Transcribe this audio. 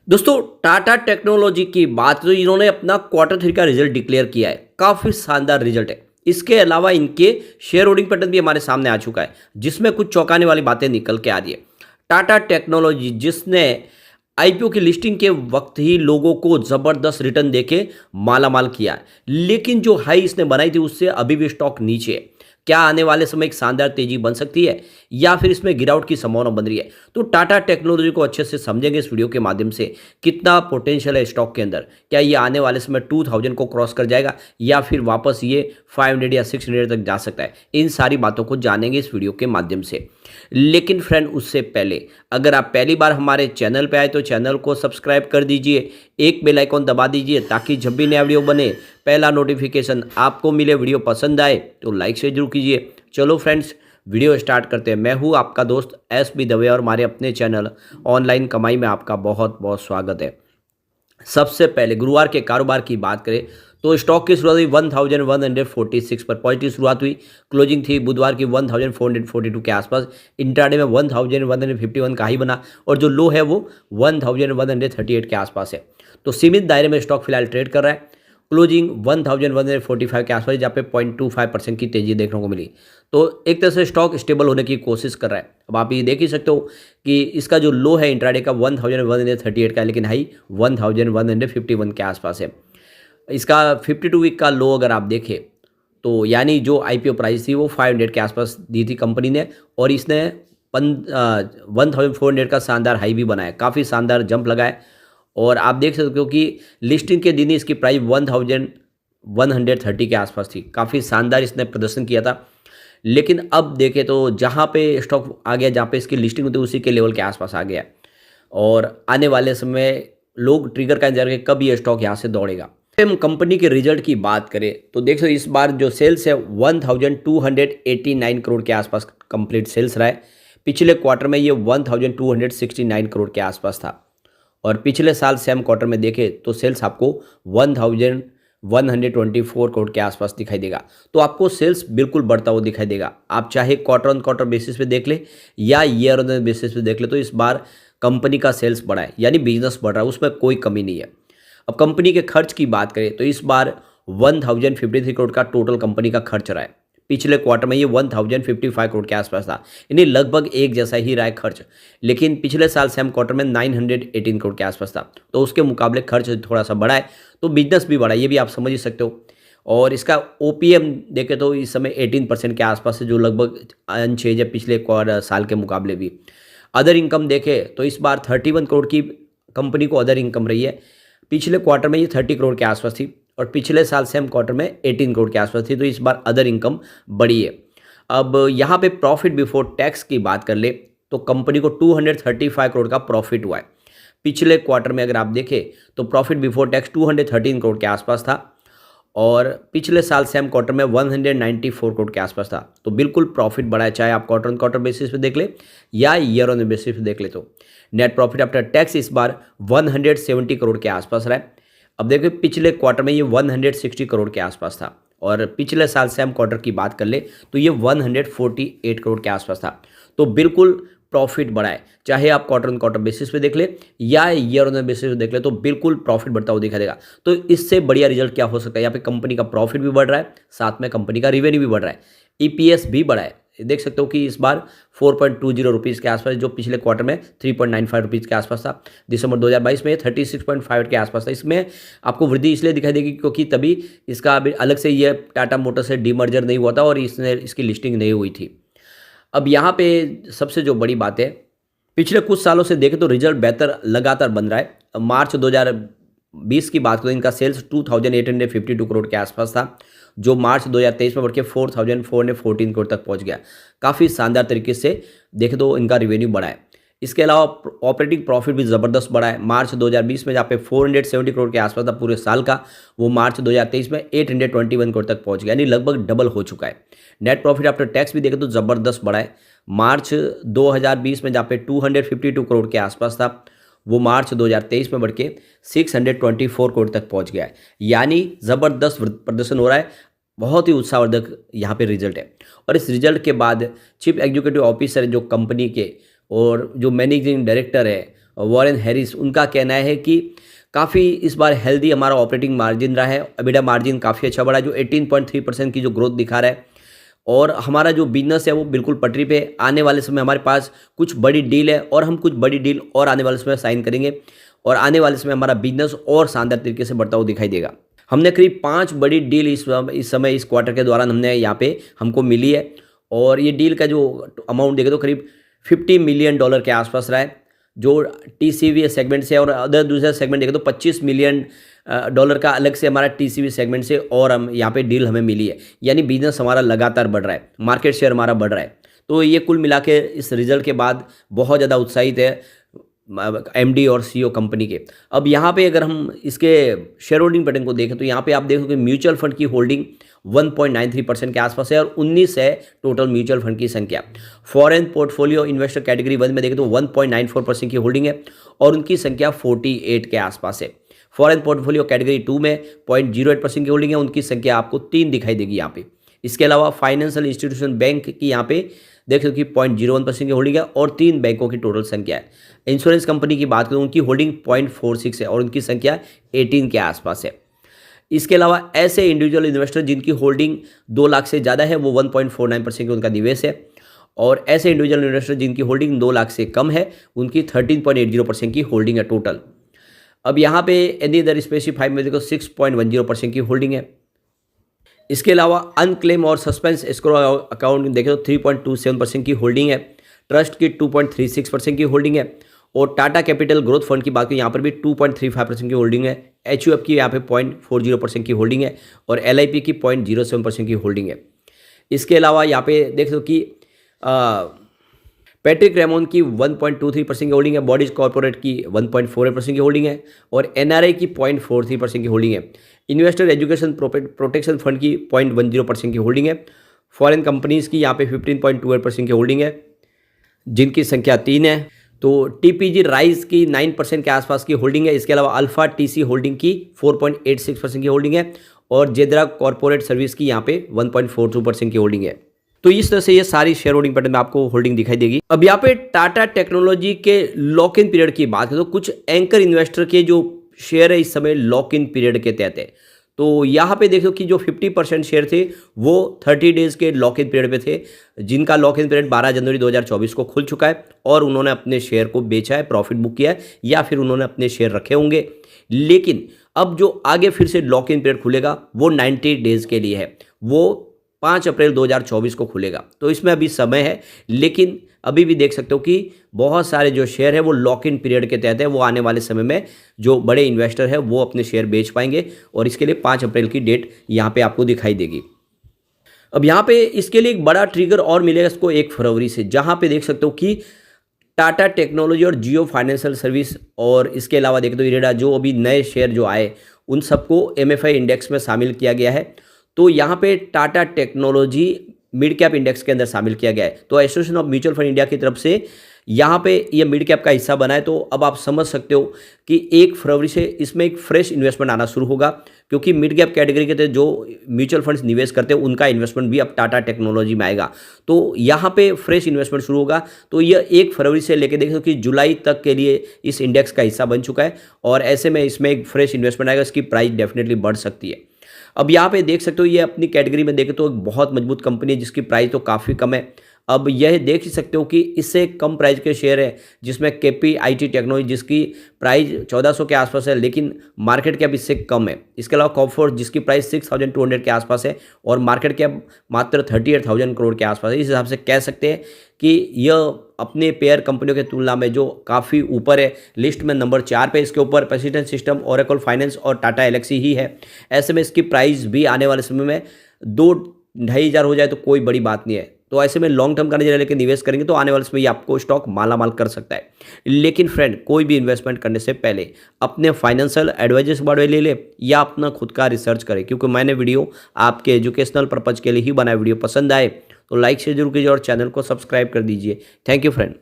दोस्तों टाटा टेक्नोलॉजी की बात तो इन्होंने अपना क्वार्टर थ्री का रिजल्ट डिक्लेयर किया है। काफ़ी शानदार रिजल्ट है। इसके अलावा इनके शेयर होल्डिंग पैटर्न भी हमारे सामने आ चुका है, जिसमें कुछ चौंकाने वाली बातें निकल के आ रही है। टाटा टेक्नोलॉजी जिसने आईपीओ की लिस्टिंग के वक्त ही लोगों को ज़बरदस्त रिटर्न देके माला माल किया है, लेकिन जो हाई इसने बनाई थी उससे अभी भी स्टॉक नीचे है। क्या आने वाले समय एक शानदार तेजी बन सकती है या फिर इसमें गिरावट की संभावना बन रही है? तो टाटा टेक्नोलॉजी को अच्छे से समझेंगे इस वीडियो के माध्यम से। कितना पोटेंशियल है स्टॉक के अंदर, क्या ये आने वाले समय 2000 को क्रॉस कर जाएगा या फिर वापस ये 500 या 600 तक जा सकता है? इन सारी बातों को जानेंगे इस वीडियो के माध्यम से। लेकिन फ्रेंड, उससे पहले अगर आप पहली बार हमारे चैनल पे आए तो चैनल को सब्सक्राइब कर दीजिए, एक बेल आइकॉन दबा दीजिए ताकि जब भी नया वीडियो बने पहला नोटिफिकेशन आपको मिले। वीडियो पसंद आए तो लाइक से जरूर कीजिए। चलो फ्रेंड्स, वीडियो स्टार्ट करते हैं। मैं हूं आपका दोस्त एस.बी. दवे और हमारे अपने चैनल ऑनलाइन कमाई में आपका बहुत बहुत स्वागत है। सबसे पहले गुरुवार के कारोबार की बात करें तो स्टॉक की शुरुआत हुई 1146 पर, पॉजिटिव शुरुआत हुई। क्लोजिंग थी बुधवार की 1442 के आसपास। इंट्राडे में 1151 का हाई बना और जो लो है वो 1138 के आसपास है। तो सीमित दायरे में स्टॉक फिलहाल ट्रेड कर रहा है। क्लोजिंग 1145 के आसपास, जहाँ पे 0.25% की तेजी देखने को मिली। तो एक तरह से स्टॉक स्टेबल होने की कोशिश कर रहा है। अब आप ये देख ही सकते हो कि इसका जो लो है इंट्राडे का 1138 का है, लेकिन हाई 1151 के आसपास है। इसका 52 वीक का लो अगर आप देखें तो यानी जो आईपीओ प्राइस थी वो 500 के आसपास दी थी कंपनी ने, और इसने 1400 का शानदार हाई भी बनाया, काफ़ी शानदार जंप लगाया। और आप देख सकते हो कि लिस्टिंग के दिन ही इसकी प्राइस 1130 के आसपास थी। काफ़ी शानदार इसने प्रदर्शन किया था। लेकिन अब देखें तो जहाँ पे स्टॉक आ गया, जहाँ पे इसकी लिस्टिंग होती है उसी के लेवल के आसपास आ गया, और आने वाले समय लोग ट्रिगर का इंतजार करें कब ये स्टॉक यहाँ से दौड़ेगा। हम कंपनी के रिजल्ट की बात करें तो देख सकते इस बार जो सेल्स है 1289 करोड़ के आसपास कंप्लीट सेल्स रहा है। पिछले क्वार्टर में ये 1269 करोड़ के आसपास था, और पिछले साल सेम क्वार्टर में देखें तो सेल्स आपको 1124 करोड़ के आसपास दिखाई देगा। तो आपको सेल्स बिल्कुल बढ़ता हुआ दिखाई देगा। आप चाहे क्वार्टर ऑन क्वार्टर बेसिस पे देख ले या ईयर ऑन बेसिस पे देख ले, तो इस बार कंपनी का सेल्स बढ़ा है, यानी बिजनेस बढ़ रहा है, उसमें कोई कमी नहीं है। अब कंपनी के खर्च की बात करें तो इस बार 1053 करोड़ का टोटल कंपनी का खर्च रहा है। पिछले क्वार्टर में ये 1055 करोड़ के आसपास था, यानी लगभग एक जैसा ही रहा है खर्च। लेकिन पिछले साल सेम क्वार्टर में 918 करोड़ के आसपास था, तो उसके मुकाबले खर्च थोड़ा सा बढ़ा है, तो बिजनेस भी बढ़ा है, ये भी आप समझ ही सकते हो। और इसका ओपीएम देखें तो इस समय 18% के आसपास है, जो लगभग अनचेंज है पिछले साल के मुकाबले भी। अदर इनकम देखें तो इस बार 31 करोड़ की कंपनी को अदर इनकम रही है। पिछले क्वार्टर में ये 30 करोड़ के आसपास थी, और पिछले साल सेम क्वार्टर में 18 करोड़ के आसपास थी, तो इस बार अदर इनकम बढ़ी है। अब यहाँ पे प्रॉफिट बिफोर टैक्स की बात कर ले तो कंपनी को 235 करोड़ का प्रॉफिट हुआ है। पिछले क्वार्टर में अगर आप देखें तो प्रॉफिट बिफोर टैक्स 213 करोड़ के आसपास था, और पिछले साल सेम क्वार्टर में 194 करोड़ के आसपास था। तो बिल्कुल प्रॉफिट बढ़ा है, चाहे आप क्वार्टर ऑन क्वार्टर बेसिस पे देख ले या ईयर ऑन बेसिस पे देख ले। तो नेट प्रॉफिट आफ्टर टैक्स इस बार 170 करोड़ के आसपास रहा है। अब देखिए पिछले क्वार्टर में ये 160 करोड़ के आसपास था, और पिछले साल सेम क्वार्टर की बात कर ले तो ये 148 करोड़ के आसपास था। तो बिल्कुल प्रॉफिट बढ़ा है, चाहे आप क्वार्टर ऑन क्वार्टर बेसिस पे देख ले या ईयर ऑन बेसिस पे देख ले, तो बिल्कुल प्रॉफिट बढ़ता हुआ दिखाई देगा। तो इससे बढ़िया रिजल्ट क्या हो सकता है? यहाँ पे कंपनी का प्रॉफिट भी बढ़ रहा है, साथ में कंपनी का रेवेन्यू भी बढ़ रहा है, ईपीएस भी बढ़ा है। देख सकते हो कि इस बार 4.20 रुपीज़ के आसपास, जो पिछले क्वार्टर में 3.95 रुपीज़ के आसपास था। दिसंबर 2022 में 36.5 के आसपास था। इसमें आपको वृद्धि इसलिए दिखाई देगी क्योंकि तभी इसका अभी अलग से ये टाटा मोटर से डीमर्जर नहीं हुआ था और इसकी लिस्टिंग नहीं हुई थी। अब यहाँ पे सबसे जो बड़ी बात है, पिछले कुछ सालों से देखें तो रिजल्ट बेहतर लगातार बन रहा है। मार्च 2020 की बात करें, इनका सेल्स 2852 करोड़ के आसपास था, जो मार्च 2023 में बढ़ के 4414 करोड़ तक पहुंच गया। काफ़ी शानदार तरीके से देखें तो इनका रेवेन्यू बढ़ा है। इसके अलावा ऑपरेटिंग प्रॉफिट भी ज़बरदस्त बढ़ा है। मार्च 2020 में जहाँ पे 470 करोड़ के आसपास था पूरे साल का, वो मार्च 2023 में 821 करोड़ तक पहुंच गया, यानी लगभग डबल हो चुका है। नेट प्रॉफिट आफ्टर टैक्स भी देखें तो ज़बरदस्त बढ़ा है। मार्च 2020 में जहाँ पे 252 करोड़ के आसपास था, वो मार्च 2023 में बढ़ के 624 करोड़ तक पहुंच गया है, यानी ज़बरदस्त प्रदर्शन हो रहा है। बहुत ही उत्साहवर्धक यहाँ पे रिजल्ट है। और इस रिजल्ट के बाद चीफ एग्जीक्यूटिव ऑफिसर जो कंपनी के और जो मैनेजिंग डायरेक्टर है वॉरेन हैरिस, उनका कहना है कि काफ़ी इस बार हेल्दी हमारा ऑपरेटिंग मार्जिन रहा है। एबिडा मार्जिन काफ़ी अच्छा बढ़ा, जो 18.3% की जो ग्रोथ दिखा रहा है। और हमारा जो बिजनेस है वो बिल्कुल पटरी पे है। आने वाले समय हमारे पास कुछ बड़ी डील है और हम कुछ बड़ी डील और आने वाले समय साइन करेंगे और आने वाले समय हमारा बिजनेस और शानदार तरीके से बढ़ता हुआ दिखाई देगा। हमने करीब 5 बड़ी डील इस समय इस क्वार्टर के दौरान यहाँ पे हमको मिली है और ये डील का जो अमाउंट देखें तो करीब $50 मिलियन के आसपास रहा है, जो टीसीवी सेगमेंट से। और अदर दूसरा सेगमेंट देखें तो $25 मिलियन का अलग से हमारा टीसीवी सेगमेंट से और हम यहाँ पे डील हमें मिली है। यानी बिजनेस हमारा लगातार बढ़ रहा है, मार्केट शेयर हमारा बढ़ रहा है। तो ये कुल मिला के इस रिजल्ट के बाद बहुत ज़्यादा उत्साहित है एमडी और सीईओ कंपनी के। अब यहाँ पे अगर हम इसके शेयर होल्डिंग पैटर्न को देखें तो यहाँ पे आप देखोगे म्यूचुअल फंड की होल्डिंग 1.93% के आसपास है और 19 है टोटल म्यूचुअल फंड की संख्या। फॉरेन पोर्टफोलियो इन्वेस्टर कैटेगरी 1 में देखें तो 1.94% की होल्डिंग है और उनकी संख्या 48 के आसपास है। फॉरेन पोर्टफोलियो कैटेगरी 2 में 0.08% की होल्डिंग है, उनकी संख्या आपको 3 दिखाई देगी यहाँ पे। इसके अलावा फाइनेंशियल इंस्टीट्यूशन बैंक की यहाँ पे देख लो कि 0.01% की होल्डिंग है और 3 बैंकों की टोटल संख्या है। इंश्योरेंस कंपनी की बात करूँ, उनकी होल्डिंग 0.46 है और उनकी संख्या 18 के आसपास है। इसके अलावा ऐसे इंडिविजुअल इन्वेस्टर जिनकी होल्डिंग 2 लाख से ज़्यादा है वो 1.49% की उनका निवेश है और ऐसे इंडिविजुअल इन्वेस्टर जिनकी होल्डिंग 2 लाख से कम है उनकी 13.80% की होल्डिंग है टोटल। अब यहाँ पे एनी अदर स्पेसिफाइड में देखो 6.10% की होल्डिंग है। इसके अलावा अनक्लेम और सस्पेंस एस्क्रो अकाउंट देखें तो 3.27% की होल्डिंग है। ट्रस्ट की 2.36% की होल्डिंग है और टाटा कैपिटल ग्रोथ फंड की बात करें यहाँ पर भी 2.35% की होल्डिंग है। एचयूएफ की यहाँ पे 0.40% की होल्डिंग है और एलआईपी की 0.07% की होल्डिंग है। इसके अलावा यहाँ पे देख लो कि पैट्रिक रेमोन की 1.23% की होल्डिंग है, बॉडीज कॉर्पोरेट की 1.48% की होल्डिंग है और एनआरआई की 0.43% की होल्डिंग है। इन्वेस्टर एजुकेशन प्रोटेक्शन फंड की 0.10% की होल्डिंग है। फॉरेन कंपनीज़ की यहाँ पे 15.28% की होल्डिंग है जिनकी संख्या 3 है। तो टीपीजी राइज की 9% के आसपास की होल्डिंग है। इसके अलावा अल्फा टीसी होल्डिंग की 4.86% की होल्डिंग है और जेद्रा कॉर्पोरेट सर्विस की यहाँ पे 1.42% की होल्डिंग है। तो इस तरह से ये सारी शेयर होल्डिंग पैटर्न में आपको होल्डिंग दिखाई देगी। अब यहाँ पे टाटा टेक्नोलॉजी के लॉक इन पीरियड की बात करें तो कुछ एंकर इन्वेस्टर के जो शेयर है इस समय लॉक इन पीरियड के तहत है। तो यहाँ पे देखो कि जो 50% शेयर थे वो 30 डेज के लॉक इन पीरियड पे थे, जिनका लॉक इन पीरियड 12 जनवरी 2024 को खुल चुका है और उन्होंने अपने शेयर को बेचा है, प्रॉफिट बुक किया है या फिर उन्होंने अपने शेयर रखे होंगे। लेकिन अब जो आगे फिर से लॉक इन पीरियड खुलेगा वो 90 डेज के लिए है, वो 5 अप्रैल 2024 को खुलेगा। तो इसमें अभी समय है, लेकिन अभी भी देख सकते हो कि बहुत सारे जो शेयर है वो लॉक इन पीरियड के तहत है। वो आने वाले समय में जो बड़े इन्वेस्टर है वो अपने शेयर बेच पाएंगे और इसके लिए 5 अप्रैल की डेट यहाँ पे आपको दिखाई देगी। अब यहाँ पे इसके लिए एक बड़ा ट्रिगर और मिलेगा इसको 1 फरवरी से, जहाँ पे देख सकते हो कि टाटा टेक्नोलॉजी और जियो फाइनेंशियल सर्विस और इसके अलावा देख दो इरेडा जो अभी नए शेयर जो आए उन सबको MFI इंडेक्स में शामिल किया गया है। तो यहाँ पे Tata technology mid cap index के अंदर शामिल किया गया है। तो association of mutual fund India की तरफ से यहाँ पे ये मिड कैप का हिस्सा बना है। तो अब आप समझ सकते हो कि 1 फरवरी से इसमें एक फ्रेश इन्वेस्टमेंट आना शुरू होगा, क्योंकि मिड कैप कैटेगरी के तहत जो म्यूचुअल फंड्स निवेश करते हैं उनका इन्वेस्टमेंट भी अब टाटा टेक्नोलॉजी में आएगा। तो यहाँ पे फ्रेश इन्वेस्टमेंट शुरू होगा। तो यह 1 फरवरी से लेकर देखो कि जुलाई तक के लिए इस इंडेक्स का हिस्सा बन चुका है और ऐसे में इसमें एक फ्रेश इन्वेस्टमेंट आएगा, इसकी प्राइस डेफिनेटली बढ़ सकती है। अब यहाँ पे देख सकते हो ये अपनी कैटेगरी में देखें तो एक बहुत मजबूत कंपनी है जिसकी प्राइस तो काफ़ी कम है। अब यह देख ही सकते हो कि इससे कम प्राइस के शेयर है जिसमें KPIT टेक्नोलॉजी जिसकी प्राइस 1400 के आसपास है लेकिन मार्केट कैप इससे कम है। इसके अलावा कॉम्फोर्ट जिसकी प्राइस 6200 के आसपास है और मार्केट कैप मात्र 38,000 करोड़ के आसपास है। इस हिसाब से कह सकते हैं कि यह अपने पेयर कंपनियों की तुलना में जो काफ़ी ऊपर है, लिस्ट में नंबर 4 पे। इसके ऊपर प्रेसिडेंट सिस्टम, ओरेकल फाइनेंस और टाटा एलेक्सी ही है। ऐसे में इसकी प्राइस भी आने वाले समय में 2-2,500 हो जाए तो कोई बड़ी बात नहीं है। तो ऐसे में लॉन्ग टर्म का नजरिया लेकर निवेश करेंगे तो आने वाले समय आपको स्टॉक मालामाल कर सकता है। लेकिन फ्रेंड, कोई भी इन्वेस्टमेंट करने से पहले अपने फाइनेंशियल एडवाइजर से बारे ले ले या अपना खुद का रिसर्च करें, क्योंकि मैंने वीडियो आपके एजुकेशनल पर्पज के लिए ही बनाया। वीडियो पसंद आए तो लाइक शेयर जरूर कीजिए और चैनल को सब्सक्राइब कर दीजिए। Thank you friend.